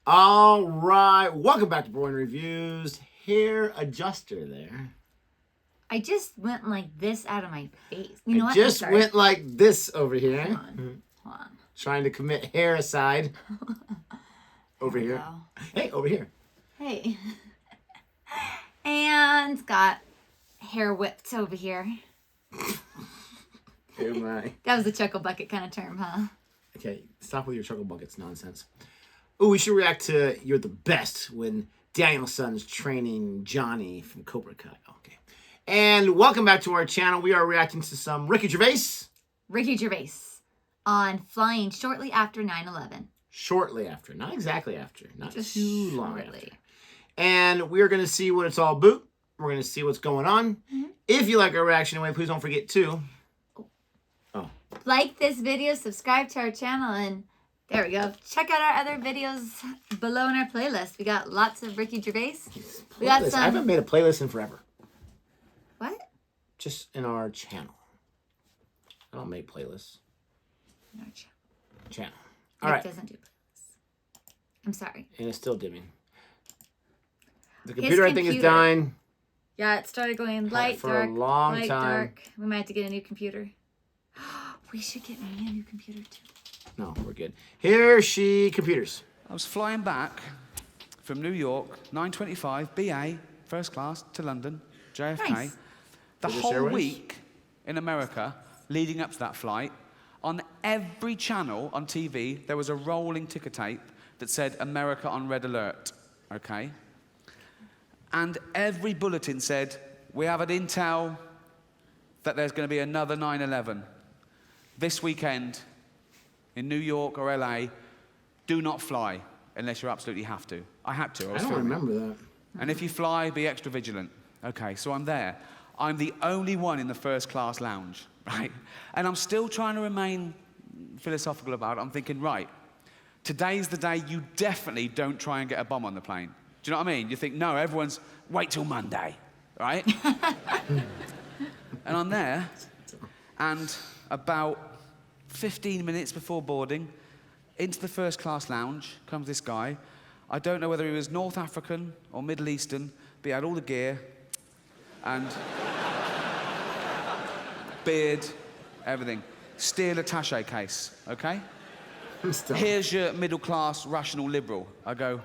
All right, welcome back to Boring Reviews. Hair adjuster there. I just went like this out of my face. You know I what? just went like this over here. Hold on. Hold on. Trying to commit hair aside. Over There we here. go. Hey, over here. Hey. And got hair whipped over here. Oh my. That was a chuckle bucket kind of term, huh? Okay, stop with your chuckle buckets nonsense. Oh, we should react to You're the Best when Danielson's training Johnny from Cobra Kai. Okay. And welcome back to our channel. We are reacting to some Ricky Gervais. Ricky Gervais on flying shortly after 9/11. Shortly after. Not exactly after. Not Just too long shortly. after. And we're going to see what it's all about. We're going to see what's going on. Mm-hmm. If you like our reaction anyway, please don't forget to... Like this video, subscribe to our channel, and there we go. Check out our other videos below in our playlist. We got lots of Ricky Gervais. We got some... I haven't made a playlist in forever. What? Just in our channel. I don't make playlists. In our Channel. Nick All right. doesn't do playlists. I'm sorry. And it's still dimming. The computer, I think, is dying. Yeah, it started going light, for dark, a long light, time. dark. We might have to get a new computer. We should get me a new computer, too. No, we're good. Here she computers. I was flying back from New York, 9:25 BA, first class, to London, JFK. Nice. The British whole Airways? week in America, leading up to that flight, on every channel on TV, there was a rolling ticker tape that said America on red alert, okay? And every bulletin said, we have an intel that there's going to be another 9/11. This weekend, in New York or LA, do not fly unless you absolutely have to. I had to. I don't remember that. And if you fly, be extra vigilant. Okay, so I'm there. I'm the only one in the first class lounge, right? And I'm still trying to remain philosophical about it. I'm thinking, right, today's the day you definitely don't try and get a bomb on the plane. Do you know what I mean? You think, no, everyone's, wait till Monday, right? And I'm there, and about 15 minutes before boarding, into the first class lounge comes this guy. I don't know whether he was North African or Middle Eastern, but he had all the gear and beard, everything. Steel attaché case, okay? Here's your middle class rational liberal. I go,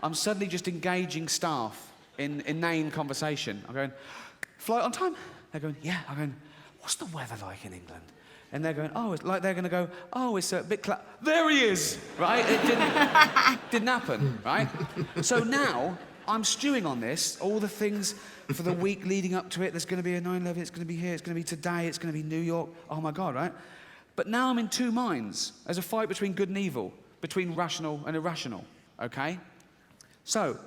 I'm suddenly just engaging staff in inane conversation. I'm going, flight on time? They're going, yeah. I'm going, what's the weather like in England? And they're going, oh, it's like they're going to go, oh, it's a bit there he is, right? It didn't happen, right? So now I'm stewing on this, all the things for the week leading up to it. There's going to be a 9/11, it's going to be here, it's going to be today, it's going to be New York. Oh my God, right? But now I'm in two minds. There's a fight between good and evil, between rational and irrational, okay? So,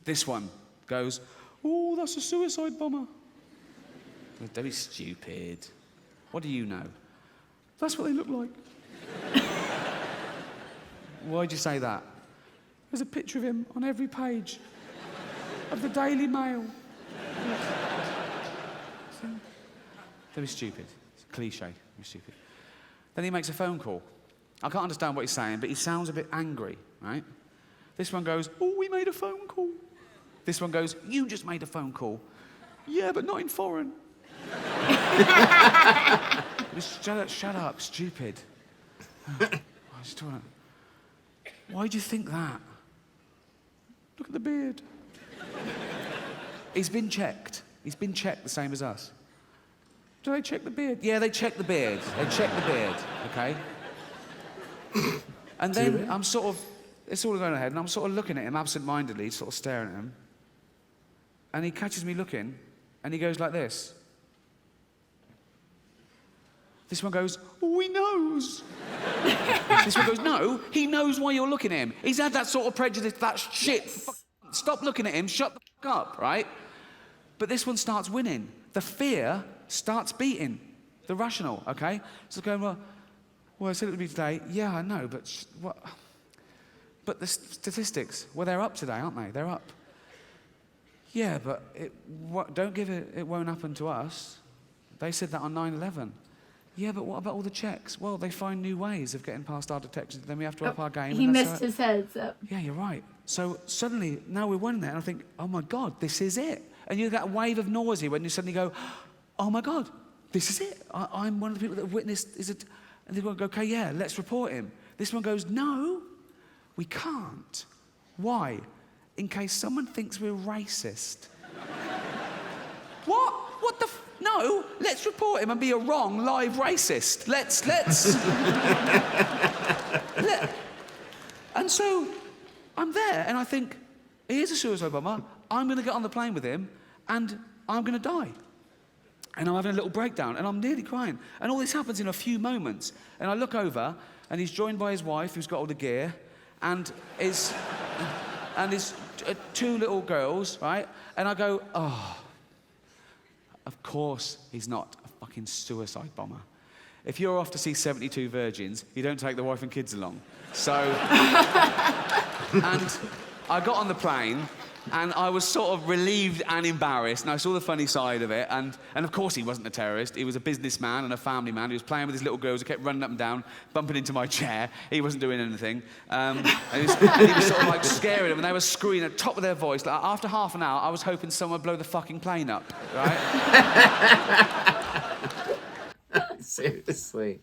this one goes, oh, that's a suicide bomber. Don't be stupid. What do you know? That's what they look like. Why'd you say that? There's a picture of him on every page of the Daily Mail. Don't be stupid. It's a cliche. Don't be stupid. Then he makes a phone call. I can't understand what he's saying, but he sounds a bit angry, right? This one goes, oh, we made a phone call. This one goes, you just made a phone call. Yeah, but not in foreign. Shut up, stupid. Why do you think that? Look at the beard. He's been checked. He's been checked the same as us. Do they check the beard? Yeah, they check the beard. They check the beard, okay? And then I'm sort of, it's all going ahead, and I'm sort of looking at him absent-mindedly, sort of staring at him. And he catches me looking, and he goes like this. This one goes, oh, he knows. This one goes, no, he knows why you're looking at him. He's had that sort of prejudice, that shit. Yes. Stop looking at him, shut the fuck up, right? But this one starts winning. The fear starts beating the rational, okay? So going, well, I said it would be today. Yeah, I know, but what? But the statistics, well, they're up today, aren't they? They're up. Yeah, but don't give it, it won't happen to us. They said that on 9/11. Yeah, but what about all the checks? Well, they find new ways of getting past our detections. Then we have to up our game. He and that's missed it. his heads up. Yeah, you're right. So suddenly, now we're winning there, and I think, oh my God, this is it. And you get a wave of nausea when you suddenly go, oh my God, this is it. I'm one of the people that have witnessed, is it? And they go, okay, yeah, let's report him. This one goes, no, we can't. Why? In case someone thinks we're racist. What? What the No, let's report him and be a wrong live racist. Let's. And so I'm there and I think, he is a suicide bomber. I'm going to get on the plane with him and I'm going to die. And I'm having a little breakdown and I'm nearly crying. And all this happens in a few moments. And I look over and he's joined by his wife who's got all the gear and his two little girls, right? And I go, oh, of course he's not a fucking suicide bomber. If you're off to see 72 Virgins, you don't take the wife and kids along. So, and I got on the plane and I was sort of relieved and embarrassed, and I saw the funny side of it, and of course he wasn't a terrorist. He was a businessman and a family man. He was playing with his little girls who kept running up and down, bumping into my chair. He wasn't doing anything. And he was sort of like scaring them, and they were screaming at the top of their voice. Like, after half an hour, I was hoping someone would blow the fucking plane up, right? Seriously.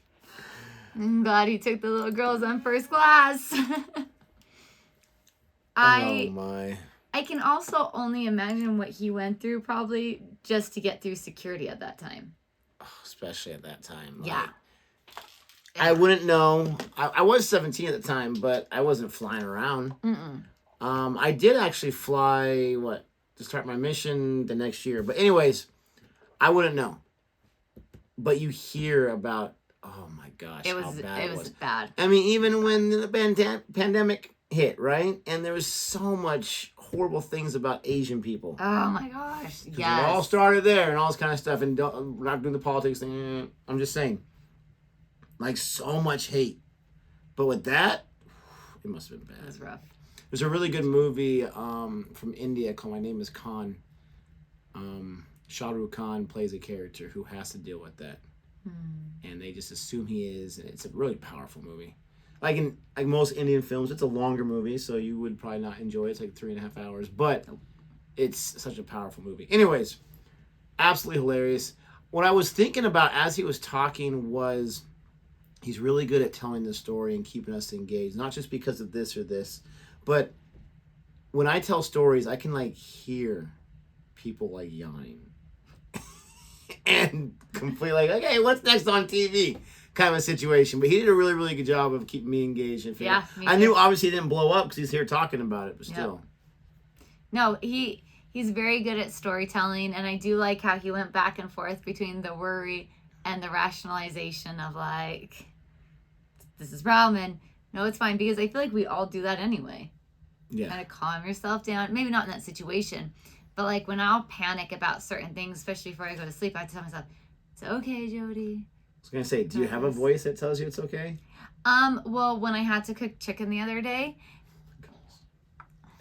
I'm glad he took the little girls on first class. Oh my. I can also only imagine what he went through probably just to get through security at that time. Oh, especially at that time. Like, Yeah. I wouldn't know. I was 17 at the time, but I wasn't flying around. I did actually fly, to start my mission the next year. But anyways, I wouldn't know. But you hear about, oh my gosh, how bad it was. Bad. I mean, even when the pandemic hit, right? And there was so much horrible things about Asian people. Oh my gosh. Yes. Yes. It all started there and all this kind of stuff. And we're not doing the politics thing. I'm just saying. Like, so much hate. But with that, it must have been bad. It was rough. There's a really good movie from India called My Name is Khan. Shah Rukh Khan plays a character who has to deal with that. And they just assume he is. And it's a really powerful movie. Like most Indian films, it's a longer movie, so you would probably not enjoy it. It's like 3.5 hours, but it's such a powerful movie. Anyways, absolutely hilarious. What I was thinking about as he was talking was he's really good at telling the story and keeping us engaged, not just because of this or this, but when I tell stories, I can like hear people like yawning and completely like, okay, what's next on TV? Kind of a situation, but he did a really, really good job of keeping me engaged. And yeah, I knew obviously he didn't blow up because he's here talking about it, but still. No, he's very good at storytelling, and I do like how he went back and forth between the worry and the rationalization of like, this is problem, and no, it's fine, because I feel like we all do that anyway. Yeah. Kind of calm yourself down. Maybe not in that situation, but like when I'll panic about certain things, especially before I go to sleep, I tell myself, it's okay, Jodi. I was going to say, do you have a voice that tells you it's okay? Well, when I had to cook chicken the other day,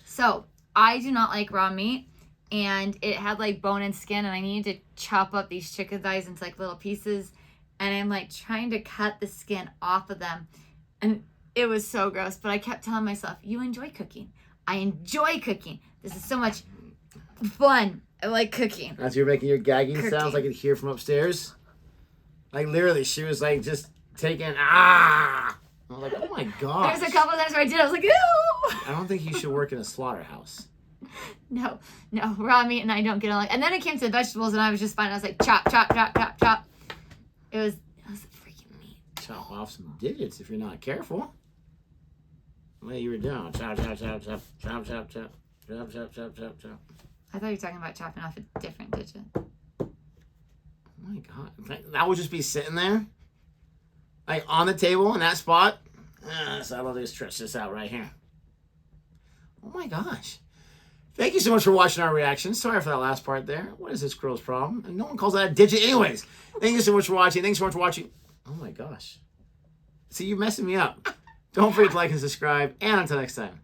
so I do not like raw meat, and it had like bone and skin, and I needed to chop up these chicken thighs into like little pieces, and I'm like trying to cut the skin off of them, and it was so gross, but I kept telling myself, you enjoy cooking. I enjoy cooking. This is so much fun. I like cooking. As you're making your gagging sounds, I could hear from upstairs. Like, literally, she was, like, just taking, I was like, oh, my God. There's a couple of times where I did. I was like, ew. I don't think you should work in a slaughterhouse. No, raw meat and I don't get along. And then it came to the vegetables, and I was just fine. I was like, chop, chop, chop, chop, chop. It was freaking meat. Chop off some digits if you're not careful. What you were doing? Chop, chop, chop, chop, chop, chop, chop, chop, chop, chop, chop, chop. I thought you were talking about chopping off a different digit. Oh my God. That would just be sitting there, like on the table in that spot. So I'll just stretch this out right here. Oh my gosh. Thank you so much for watching our reaction. Sorry for that last part there. What is this girl's problem? And no one calls that a digit anyways. Thank you so much for watching. Thanks so much for watching. Oh my gosh. See, you're messing me up. Don't forget to like and subscribe. And until next time.